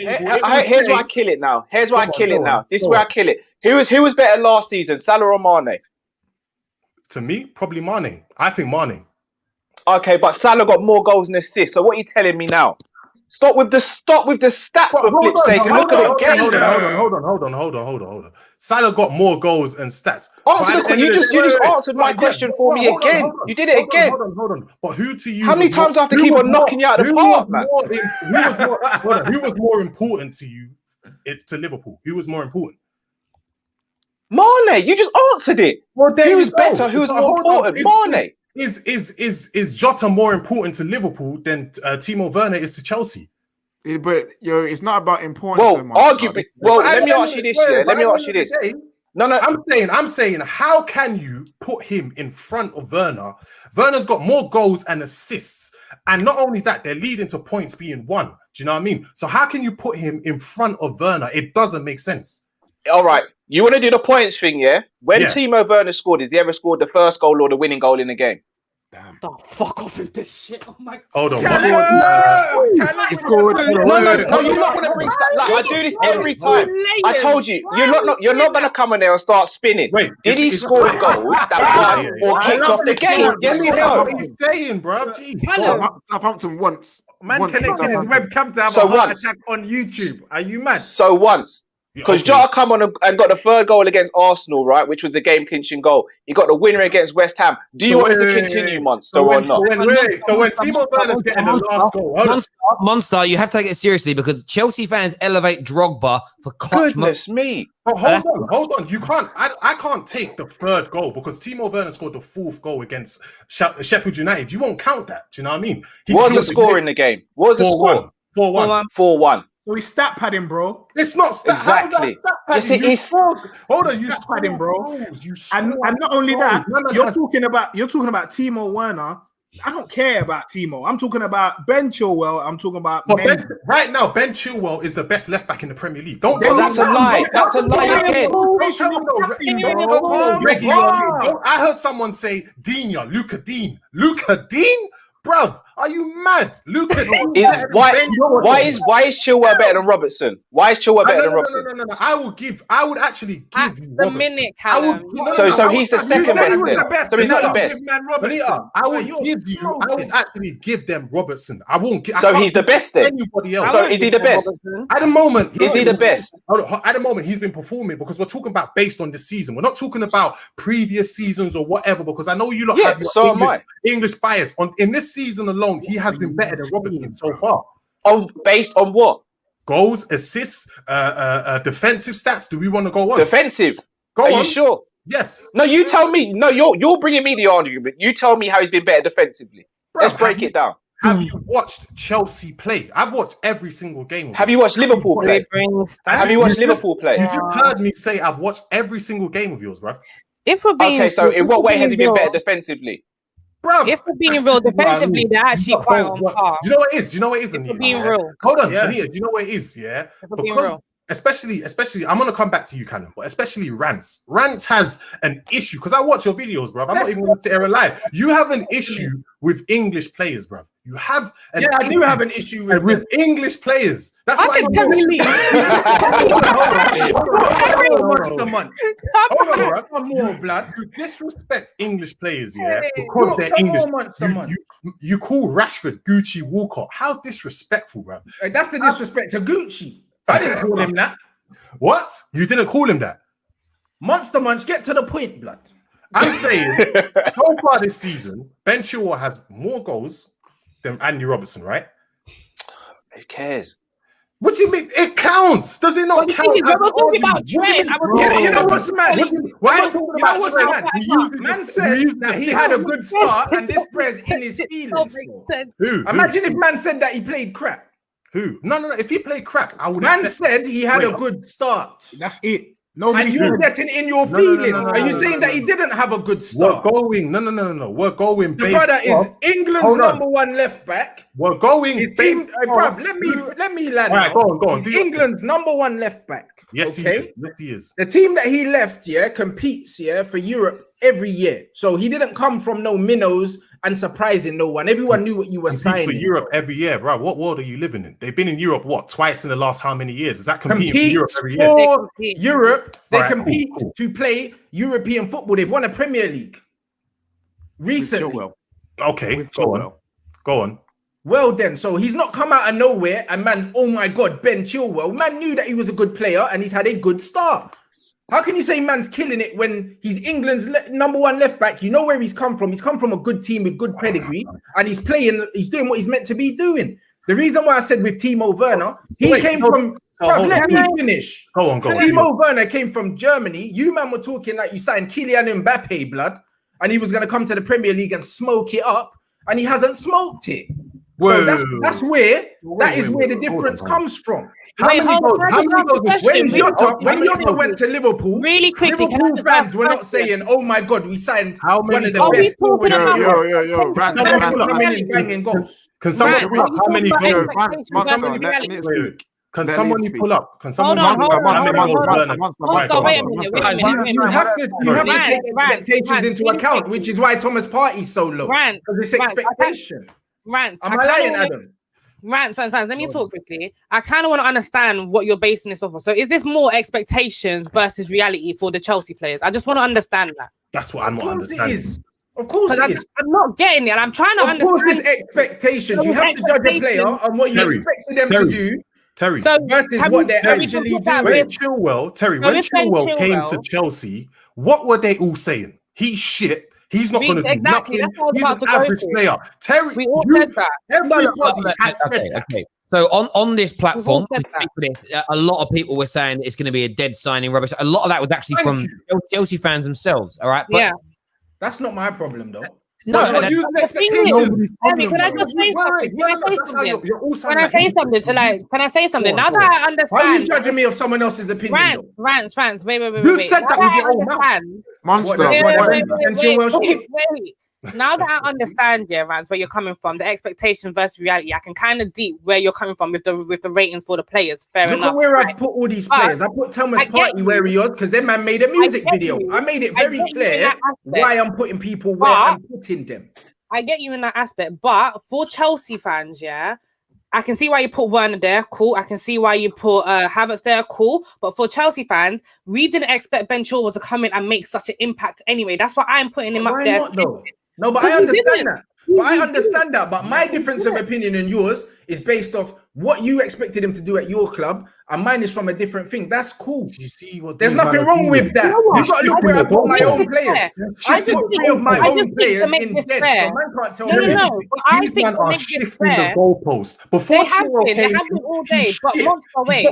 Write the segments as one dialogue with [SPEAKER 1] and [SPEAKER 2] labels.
[SPEAKER 1] Here's where I kill it now. Here's where I kill it now. This is where I kill it. Who was better last season, Salah or Mane?
[SPEAKER 2] To me, probably Mane. I think Mane.
[SPEAKER 1] Okay, but Salah got more goals and assists. So what are you telling me now? Stop with the stats for flip's sake. Look at the game.
[SPEAKER 2] Hold on. Salah got more goals and stats.
[SPEAKER 1] You just answered my question for me again. You did it again.
[SPEAKER 2] Hold on. But who to you?
[SPEAKER 1] How many times do I have to keep on knocking you out of the park, man?
[SPEAKER 2] Who was more important to you to Liverpool? Who was more important?
[SPEAKER 1] Mane. You just answered it.
[SPEAKER 2] Well,
[SPEAKER 1] who was better? Who was more important? Mane.
[SPEAKER 2] Is Jota more important to Liverpool than Timo Werner is to Chelsea?
[SPEAKER 3] But it's not about importance.
[SPEAKER 1] Arguably. Let me ask you this. Let me ask you this. No.
[SPEAKER 2] I'm saying, how can you put him in front of Werner? Werner's got more goals and assists, and not only that, they're leading to points being won. Do you know what I mean? So how can you put him in front of Werner? It doesn't make sense.
[SPEAKER 1] All right. You want to do the points thing, yeah? When Timo Werner scored, has he ever scored the first goal or the winning goal in the game?
[SPEAKER 4] Damn. Oh, fuck off with this shit. Oh my God.
[SPEAKER 2] Hold on.
[SPEAKER 1] No, you're not going to bring that. Like, I do this every time. I told you, you're not going to come in there and start spinning.
[SPEAKER 2] Wait,
[SPEAKER 1] did he score the goal that won or kicked off the game? Yes or no?
[SPEAKER 2] What he's saying, bro. Jeez.
[SPEAKER 3] Southampton once.
[SPEAKER 5] Man connected his webcam to have a heart attack on YouTube. Are you mad?
[SPEAKER 1] So once. Because Jota come on and got the third goal against Arsenal, right, which was the game-clinching goal. He got the winner against West Ham. Do you want it to continue, Monstar, or not?
[SPEAKER 2] So when Timo Werner's getting the last goal...
[SPEAKER 6] Monstar, you have to take it seriously because Chelsea fans elevate Drogba for clutch.
[SPEAKER 1] Goodness me.
[SPEAKER 2] Oh, hold on. You can't... I can't take the third goal because Timo Werner scored the fourth goal against Sheffield United. You won't count that. Do you know what I mean?
[SPEAKER 1] What was the score in the game? What was the score?
[SPEAKER 2] 4-1.
[SPEAKER 1] 4-1.
[SPEAKER 5] So he's stat padding, bro.
[SPEAKER 2] It's not stat.
[SPEAKER 1] Exactly.
[SPEAKER 2] Yes, it is. Hold on, you
[SPEAKER 5] stat padding, bro. And not only that, you're talking about Timo Werner. I don't care about Timo. I'm talking about Ben Chilwell. I'm talking about
[SPEAKER 2] right now. Ben Chilwell is the best left back in the Premier League.
[SPEAKER 1] That's a lie. That's a lie again.
[SPEAKER 2] I heard someone say Luca Dean. Bruv, are you mad? Lucas
[SPEAKER 1] why is Chilwell better than Robertson? Why is Chilwell better than Robertson?
[SPEAKER 2] No. I would actually give
[SPEAKER 4] That's the
[SPEAKER 2] Robertson.
[SPEAKER 4] minute, Callum.
[SPEAKER 1] So he's the second best. So he's not the best.
[SPEAKER 2] I would actually give them Robertson. I won't give.
[SPEAKER 1] So he's the best then.
[SPEAKER 2] Anybody else?
[SPEAKER 1] So is he the best?
[SPEAKER 2] At the moment,
[SPEAKER 1] is he the best?
[SPEAKER 2] At the moment, he's been performing because we're talking about based on this season. We're not talking about previous seasons or whatever. Because I know you lot have your English bias. In this season alone, he has been better than Robertson so far.
[SPEAKER 1] Based on what?
[SPEAKER 2] Goals, assists, defensive stats. Do we want to go on?
[SPEAKER 1] Defensive.
[SPEAKER 2] Are
[SPEAKER 1] you sure?
[SPEAKER 2] Yes.
[SPEAKER 1] No, you tell me. No, you're bringing me the argument. You tell me how he's been better defensively. Let's break it down.
[SPEAKER 2] Have you watched Chelsea play? I've watched every single game.
[SPEAKER 1] Have you watched Liverpool play? Have you watched Liverpool play?
[SPEAKER 2] You just heard me say I've watched every single game of yours, bro.
[SPEAKER 1] So in what way has he been better defensively?
[SPEAKER 2] Bruv,
[SPEAKER 4] if we're being real defensively, they're actually quite on par.
[SPEAKER 2] You know what it is? Anita?
[SPEAKER 4] Being real.
[SPEAKER 2] Hold on, Anita. You know what it is? Yeah, because especially, I'm gonna come back to you, Callum, but especially Rants. Rants has an issue because I watch your videos, bruv. I'm not even gonna sit here and lie. You have an issue with English players, bruv. You have
[SPEAKER 5] I do have an issue with
[SPEAKER 2] English players. That's why
[SPEAKER 4] can tell you leave.
[SPEAKER 2] You disrespect English players, yeah, because they're English. You call Rashford Gucci Walcott. How disrespectful, bro.
[SPEAKER 5] That's the disrespect to Gucci. I didn't call him that.
[SPEAKER 2] What? You didn't call him that?
[SPEAKER 5] Monster Munch, get to the point, blood.
[SPEAKER 2] I'm saying, so far this season, Ben Chilwell has more goals than Andy Robertson, right?
[SPEAKER 1] Who cares?
[SPEAKER 2] What do you mean? It counts. Does it not count?
[SPEAKER 4] We're talking about Trent.
[SPEAKER 5] You know what's mad? Man said that he had a good start and this player's in his feelings.
[SPEAKER 2] Who?
[SPEAKER 5] Imagine if man said that he played crap.
[SPEAKER 2] Who? No. If he played crap, I would.
[SPEAKER 5] Man said he had a good start.
[SPEAKER 3] That's it.
[SPEAKER 5] And you're getting in your feelings. Are you saying that he didn't have a good start?
[SPEAKER 2] We're going. No. We're going.
[SPEAKER 5] The brother is England's number one left back.
[SPEAKER 2] We're going.
[SPEAKER 5] His team, bruv, let me land.
[SPEAKER 2] All right, go on.
[SPEAKER 5] He's England's number one left back.
[SPEAKER 2] Yes,
[SPEAKER 5] okay?
[SPEAKER 2] he is.
[SPEAKER 5] The team that he left, competes, for Europe every year. So he didn't come from no minnows
[SPEAKER 7] and surprising no one. Everyone knew what you were
[SPEAKER 2] Competes
[SPEAKER 7] signing.
[SPEAKER 2] for Europe every year, bro. What world are you living in? They've been in Europe twice in the last how many years? Is that competing for Europe every year?
[SPEAKER 7] For Europe, they
[SPEAKER 2] All right,
[SPEAKER 7] compete
[SPEAKER 2] cool.
[SPEAKER 7] to play European football. They've won a Premier League recently.
[SPEAKER 2] Okay, go on.
[SPEAKER 7] Well then, so he's not come out of nowhere and man, oh my God, Ben Chilwell. Man knew that he was a good player and he's had a good start. How can you say man's killing it when he's England's number one left back? You know where he's come from. He's come from a good team with good pedigree and he's doing what he's meant to be doing. The reason why I said with Timo Werner, let me finish.
[SPEAKER 2] Go on.
[SPEAKER 7] Timo Werner came from Germany. You man were talking like you signed Kylian Mbappe, blood, and he was going to come to the Premier League and smoke it up, and he hasn't smoked it. So that's where the difference comes from.
[SPEAKER 4] When
[SPEAKER 7] Jota went to Liverpool,
[SPEAKER 4] really quickly,
[SPEAKER 7] Liverpool fans were not saying, "Oh my God, we signed one of the best."
[SPEAKER 2] Can someone pull up how many goals? Can someone pull up? Can someone
[SPEAKER 4] Wait a minute.
[SPEAKER 7] You have to take expectations into account, which is why Thomas Partey's so low. Because it's expectation. Am I lying, Adam?
[SPEAKER 4] Rants. Let me talk quickly. I kind of want to understand what you're basing this off of. So is this more expectations versus reality for the Chelsea players? I just want to understand that.
[SPEAKER 2] That's what I'm not understanding.
[SPEAKER 7] Of course it is.
[SPEAKER 4] I'm not getting it. I'm trying to understand.
[SPEAKER 7] Of course it's expectations. You have to judge a player on what you expected them to do.
[SPEAKER 2] Terry,
[SPEAKER 7] versus what they're actually doing.
[SPEAKER 2] When Chilwell came to Chelsea, what were they all saying? He's shit. He's not going to do nothing. He's an average player. Terry,
[SPEAKER 4] we all said that.
[SPEAKER 2] Everybody has said that.
[SPEAKER 6] Okay. So on this platform, a lot of people were saying it's going to be a dead signing, rubbish. A lot of that was actually from Chelsea fans themselves. All right.
[SPEAKER 4] But
[SPEAKER 7] that's not my problem, though.
[SPEAKER 4] No, can I just say something? Can I say something? Now that I understand.
[SPEAKER 7] Why are you judging me of someone else's opinion?
[SPEAKER 4] Rants. Wait.
[SPEAKER 7] You said that with your own mouth.
[SPEAKER 3] Monster.
[SPEAKER 4] Wait. Now that I understand, Rants, where you're coming from, the expectation versus reality, I can kind of deep where you're coming from with the ratings for the players. Fair enough.
[SPEAKER 7] Look at where I put all these players. I put Thomas Partey where he was because then man made a music video. I made it very clear why I'm putting people where I'm putting them.
[SPEAKER 4] I get you in that aspect, but for Chelsea fans, I can see why you put Werner there, cool. I can see why you put Havertz there, cool. But for Chelsea fans, we didn't expect Ben Chilwell to come in and make such an impact anyway. That's why I'm putting him up there.
[SPEAKER 7] No, but I understand that. But my difference of opinion and yours is based off what you expected him to do at your club, and mine is from a different thing. That's cool.
[SPEAKER 2] You see what
[SPEAKER 7] there's nothing wrong with that. You've got to look where I put my own players. Shifted three of my own players in dead. So man can't tell me.
[SPEAKER 4] No.
[SPEAKER 2] These men are shifting the goalposts. Before
[SPEAKER 4] they have been all day. But Monstar, wait.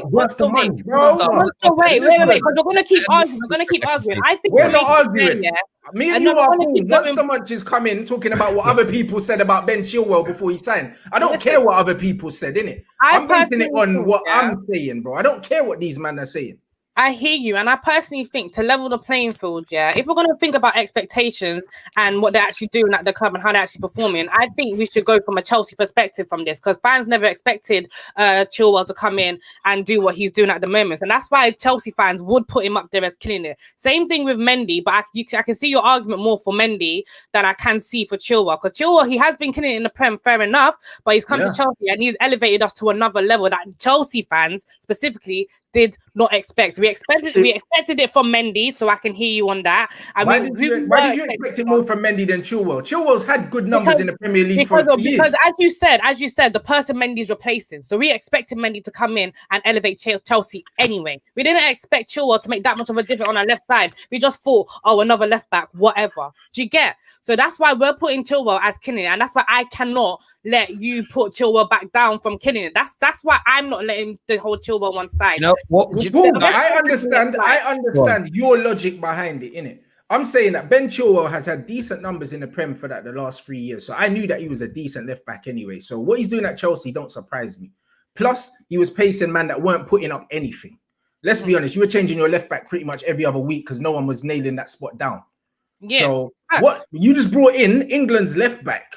[SPEAKER 2] Wait,
[SPEAKER 4] because we're gonna keep arguing. I think
[SPEAKER 7] we're not arguing. Me and you are cool. Monster Munch is coming talking about what other people said about Ben Chilwell before he signed. I don't care what other people said, innit? I'm basing it on what I'm saying, bro. I don't care what these men are saying.
[SPEAKER 4] I hear you, and I personally think to level the playing field, if we're going to think about expectations and what they're actually doing at the club and how they're actually performing, I think we should go from a Chelsea perspective from this, because fans never expected Chilwell to come in and do what he's doing at the moment, and that's why Chelsea fans would put him up there as killing it. Same thing with Mendy, but I can see your argument more for Mendy than I can see for Chilwell, because Chilwell, he has been killing it in the Prem, fair enough, but he's come to Chelsea and he's elevated us to another level that Chelsea fans specifically did not expect. We expected it from Mendy, so I can hear you on that.
[SPEAKER 7] Why did you expect it more from Mendy than Chilwell? Chilwell's had good numbers in the Premier League for years.
[SPEAKER 4] Because as you said, the person Mendy's replacing. So we expected Mendy to come in and elevate Chelsea anyway. We didn't expect Chilwell to make that much of a difference on our left side. We just thought, another left back, whatever. Do you get? So that's why we're putting Chilwell as killing it, and that's why I cannot let you put Chilwell back down from killing it. That's why I'm not letting the whole Chilwell one slide.
[SPEAKER 7] I understand your logic behind it, innit? I'm saying that Ben Chilwell has had decent numbers in the Prem for the last 3 years. So I knew that he was a decent left back anyway. So what he's doing at Chelsea don't surprise me. Plus, he was pacing man that weren't putting up anything. Let's be honest, you were changing your left back pretty much every other week because no one was nailing that spot down. Yeah. So what you just brought in England's left back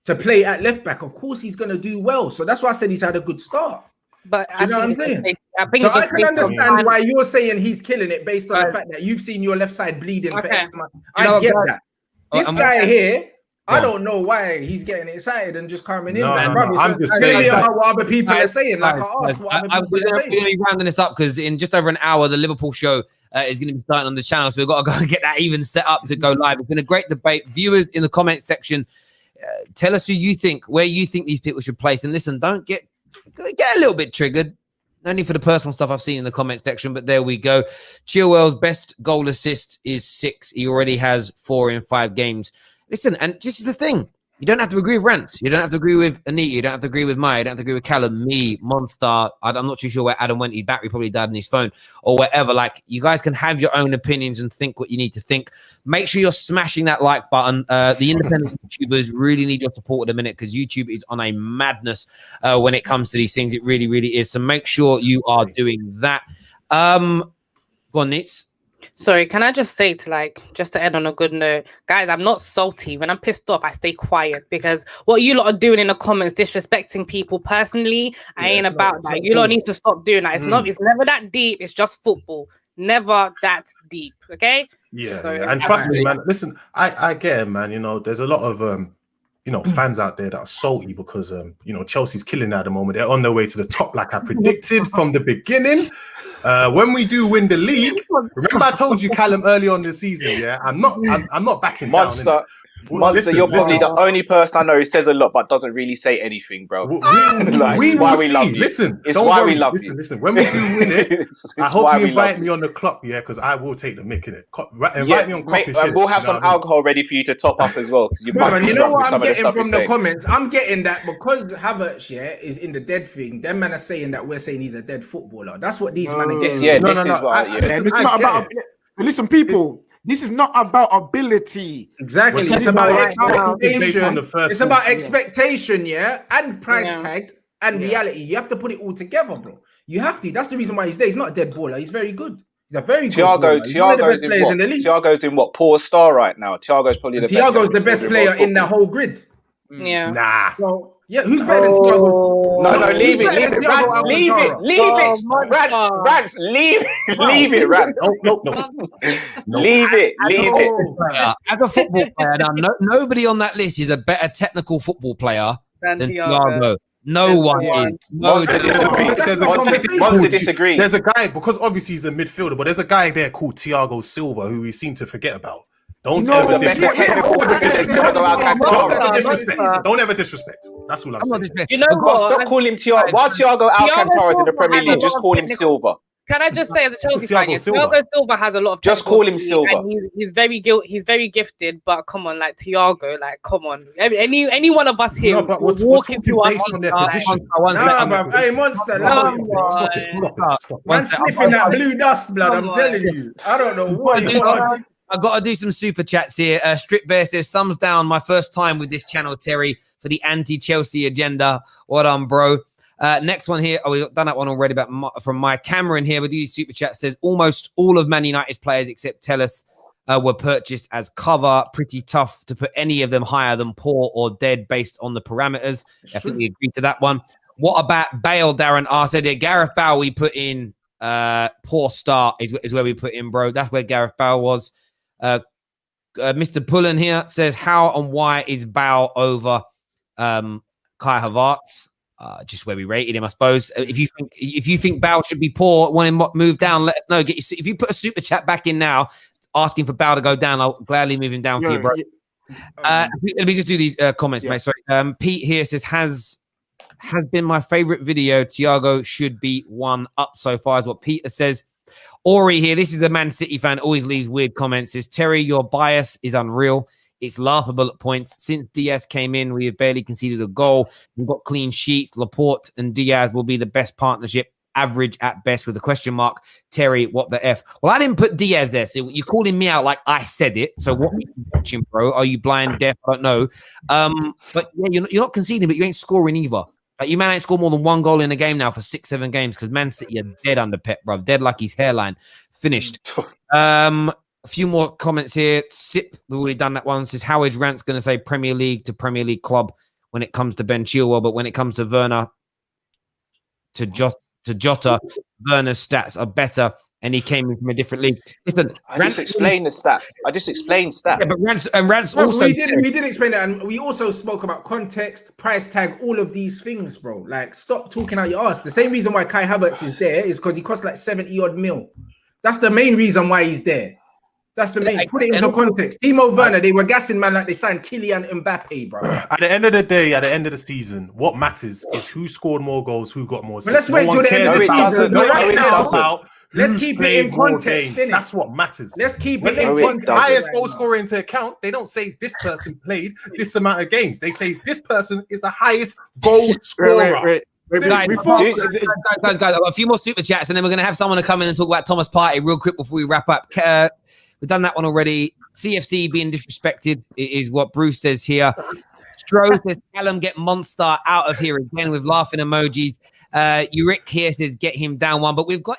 [SPEAKER 7] to play at left back. Of course, he's going to do well. So that's why I said he's had a good start.
[SPEAKER 4] But
[SPEAKER 7] you know what I'm saying? I can understand why you're saying he's killing it based on the fact that you've seen your left side bleeding for X months. I get that. This guy here, I don't know why he's getting excited and just coming in.
[SPEAKER 2] No,
[SPEAKER 7] I'm just saying about what other people are saying. Like I asked what other people are saying.
[SPEAKER 6] We're going to be rounding this up because in just over an hour, the Liverpool show is going to be starting on the channel. So we've got to go and get that even set up to go live. It's been a great debate. Viewers in the comment section, tell us who you think, where you think these people should place. And listen, don't get a little bit triggered. Only for the personal stuff I've seen in the comment section, but there we go. Chilwell's best goal assist is 6. He already has 4 in 5 games. Listen, and this is the thing. You don't have to agree with Rants. You don't have to agree with Anita. You don't have to agree with Maya. You don't have to agree with Callum, me, Monstar. I'm not too sure where Adam went. His battery probably died on his phone or whatever. Like, you guys can have your own opinions and think what you need to think. Make sure you're smashing that like button. The independent YouTubers really need your support at the minute because YouTube is on a madness when it comes to these things. It really, really is. So make sure you are doing that. Go on, Nitz.
[SPEAKER 4] Sorry, can I just say just to end on a good note, guys, I'm not salty. When I'm pissed off, I stay quiet because what you lot are doing in the comments, disrespecting people personally, I ain't about that. You lot need to stop doing that. It's never that deep. It's just football. Never that deep. Okay?
[SPEAKER 2] Yeah. And trust me, man. Listen, I get it, man. You know, there's a lot of fans out there that are salty because Chelsea's killing at the moment. They're on their way to the top, like I predicted from the beginning. When we do win the league, remember I told you, Callum, early on this season, yeah, I'm not backing
[SPEAKER 1] Monstar,
[SPEAKER 2] down.
[SPEAKER 1] Monstar, you're probably the only person I know who says a lot but doesn't really say anything, bro.
[SPEAKER 2] We will see. Listen,
[SPEAKER 1] it's why we love you.
[SPEAKER 2] Listen, when we do win it, I hope you invite me on the clock, yeah, because I will take the mick in it. Invite me on clock.
[SPEAKER 1] We'll have some alcohol ready for you to top up as well.
[SPEAKER 7] You know what I'm getting from the comments? I'm getting that because Havertz, is in the dead thing. Them men are saying that we're saying he's a dead footballer. That's what these men are getting.
[SPEAKER 3] It's not about. Listen, people. This is not about ability.
[SPEAKER 7] Exactly. It's about expectation. It's about expectation, and price tag and reality. You have to put it all together, bro. You have to. That's the reason why he's there. He's not a dead baller. He's very good. He's a very good baller.
[SPEAKER 1] Thiago's in what? Poor star right now. Thiago's probably
[SPEAKER 7] the best player in the whole grid.
[SPEAKER 4] Yeah.
[SPEAKER 2] Nah.
[SPEAKER 7] So, who's better than Thiago?
[SPEAKER 1] No, leave it. Leave it, Rants.
[SPEAKER 2] No.
[SPEAKER 1] Leave it.
[SPEAKER 6] As a football player, now, nobody on that list is a better technical football player than Thiago. No one is.
[SPEAKER 1] Monster disagree.
[SPEAKER 2] There's a guy, because obviously he's a midfielder, but there's a guy there called Thiago Silva who we seem to forget about. Don't ever disrespect. That's all I'm saying.
[SPEAKER 4] You know what?
[SPEAKER 1] Stop calling Thiago. While Thiago Alcantara is in the Premier League, just call him Silva.
[SPEAKER 4] Can I just say, as a Chelsea fan, Thiago Silva has a lot of.
[SPEAKER 1] Just call him Silva.
[SPEAKER 4] He's very He's very gifted, but come on, like Thiago, come on. Any one of us here walking through our
[SPEAKER 2] position.
[SPEAKER 7] Hey, Monstar, stop. Man, sniffing that blue dust, blood. I'm telling you. I don't know what.
[SPEAKER 6] I've got to do some super chats here. Strip Bear says, thumbs down. My first time with this channel, Terry, for the anti-Chelsea agenda. What on, bro? Next one here. Oh, we've done that one already from my Cameron here. We'll do super chat. Says, almost all of Man United's players except Terrace were purchased as cover. Pretty tough to put any of them higher than poor or dead based on the parameters. I think we agree to that one. What about Bale, Darren R? Said, Gareth Bale we put in poor start is where we put in, bro. That's where Gareth Bale was. Mr. Pullen here says, how and why is Bale over Kai Havertz? Just where we rated him, I suppose. If you think Bale should be poor, want him moved down, let us know. If you put a super chat back in now, asking for Bale to go down, I'll gladly move him down for you, bro. Let me just do these comments, mate. Sorry. Pete here says, has been my favorite video. Thiago should be one up so far, is what Peter says. Ori here, this is a Man City fan, always leaves weird comments. Says, Terry, your bias is unreal. It's laughable at points. Since Diaz came in, we have barely conceded a goal. We've got clean sheets. Laporte and Diaz will be the best partnership, average at best with a question mark. Terry, what the F? Well, I didn't put Diaz there. So you're calling me out like I said it. So what are you watching, bro? Are you blind, deaf? I don't know. But yeah, you're not conceding, but you ain't scoring either. Like, you man ain't scored more than one goal in a game now for 6-7 games because Man City are dead under Pep, bro. Dead like his hairline. Finished. A few more comments here. Sip, we've already done that one. Says, how is Rants going to say Premier League to Premier League club when it comes to Ben Chilwell, but when it comes to Werner to Jota, Werner's stats are better and he came in from a different league. Listen,
[SPEAKER 1] I just explained the stats. I just explained stats.
[SPEAKER 6] Yeah, but Rants
[SPEAKER 7] No,
[SPEAKER 6] also
[SPEAKER 7] we did explain that, and we also spoke about context, price tag, all of these things, bro. Like, stop talking out your ass. The same reason why Kai Havertz is there is because he costs like 70 odd mil. That's the main reason why he's there. That's the main. Put it into context. Timo Werner, they were gassing man like they signed Kylian Mbappe, bro.
[SPEAKER 2] At the end of the day, at the end of the season, what matters is who scored more goals, who got more assists.
[SPEAKER 7] But let's wait till the end of the season. Let's keep it in context.
[SPEAKER 2] That's what matters.
[SPEAKER 7] Let's keep
[SPEAKER 2] When
[SPEAKER 7] it
[SPEAKER 2] they
[SPEAKER 7] in
[SPEAKER 2] take
[SPEAKER 7] context.
[SPEAKER 2] highest goal scorer into account, they don't say this person played this amount of games. They say this person is the highest goal scorer.
[SPEAKER 6] Guys, I've got a few more super chats, and then we're going to have someone to come in and talk about Thomas Partey real quick before we wrap up. We've done that one already. CFC being disrespected is what Bruce says here. Stroh says, Callum, get Monstar out of here again with laughing emojis. Uric here says, get him down one. But we've got...